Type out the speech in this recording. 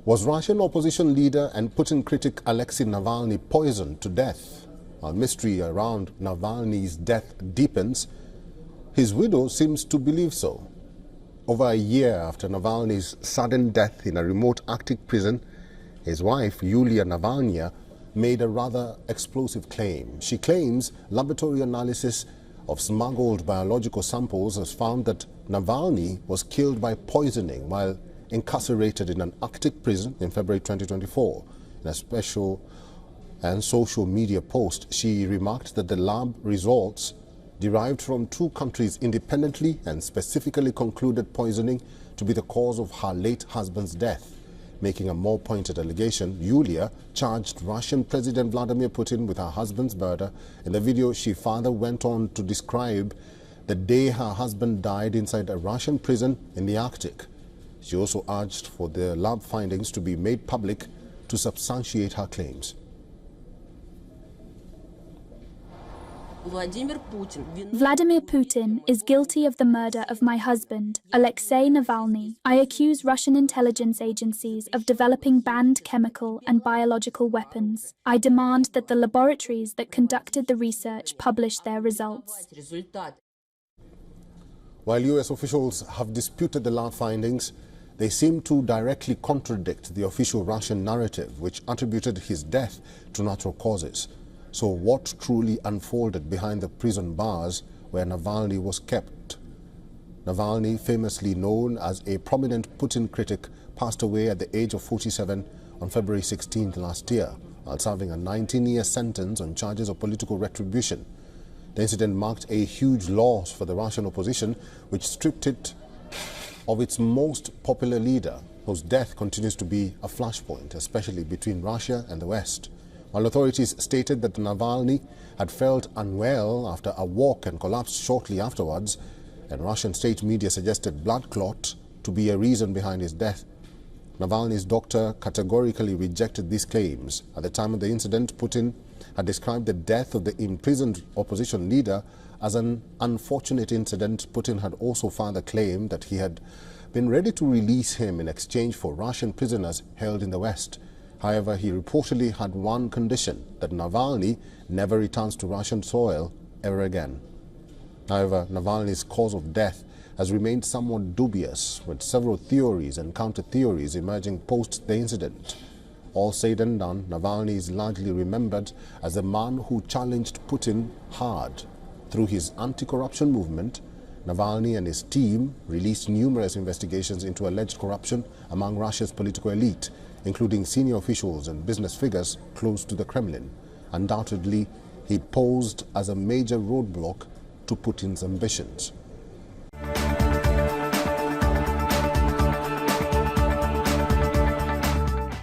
Was Russian opposition leader and Putin critic Alexey Navalny poisoned to death? While mystery around Navalny's death deepens, his widow seems to believe so. Over a year after Navalny's sudden death in a remote Arctic prison, his wife, Yulia Navalnaya, made a rather explosive claim. She claims laboratory analysis of smuggled biological samples has found that Navalny was killed by poisoning while incarcerated in an Arctic prison in February 2024. In a special and social media post, she remarked that the lab results derived from two countries independently and specifically concluded poisoning to be the cause of her late husband's death. Making a more pointed allegation, Yulia charged Russian President Vladimir Putin with her husband's murder. In the video, she further went on to describe the day her husband died inside a Russian prison in the Arctic. She also urged for the lab findings to be made public to substantiate her claims. Vladimir Putin is guilty of the murder of my husband, Alexey Navalny. I accuse Russian intelligence agencies of developing banned chemical and biological weapons. I demand that the laboratories that conducted the research publish their results. While U.S. officials have disputed the lab findings, they seem to directly contradict the official Russian narrative, which attributed his death to natural causes. So what truly unfolded behind the prison bars where Navalny was kept? Navalny, famously known as a prominent Putin critic, passed away at the age of 47 on February 16th last year, while serving a 19-year sentence on charges of political retribution. The incident marked a huge loss for the Russian opposition, which stripped it of its most popular leader, whose death continues to be a flashpoint, especially between Russia and the West. While authorities stated that Navalny had felt unwell after a walk and collapsed shortly afterwards, and Russian state media suggested blood clot to be a reason behind his death, Navalny's doctor categorically rejected these claims. At the time of the incident, Putin had described the death of the imprisoned opposition leader as an unfortunate incident. Putin had also further claimed that he had been ready to release him in exchange for Russian prisoners held in the West. However, he reportedly had one condition, that Navalny never returns to Russian soil ever again. However, Navalny's cause of death has remained somewhat dubious, with several theories and counter-theories emerging post the incident. All said and done, Navalny is largely remembered as the man who challenged Putin hard. Through his anti-corruption movement, Navalny and his team released numerous investigations into alleged corruption among Russia's political elite, including senior officials and business figures close to the Kremlin. Undoubtedly, he posed as a major roadblock to Putin's ambitions.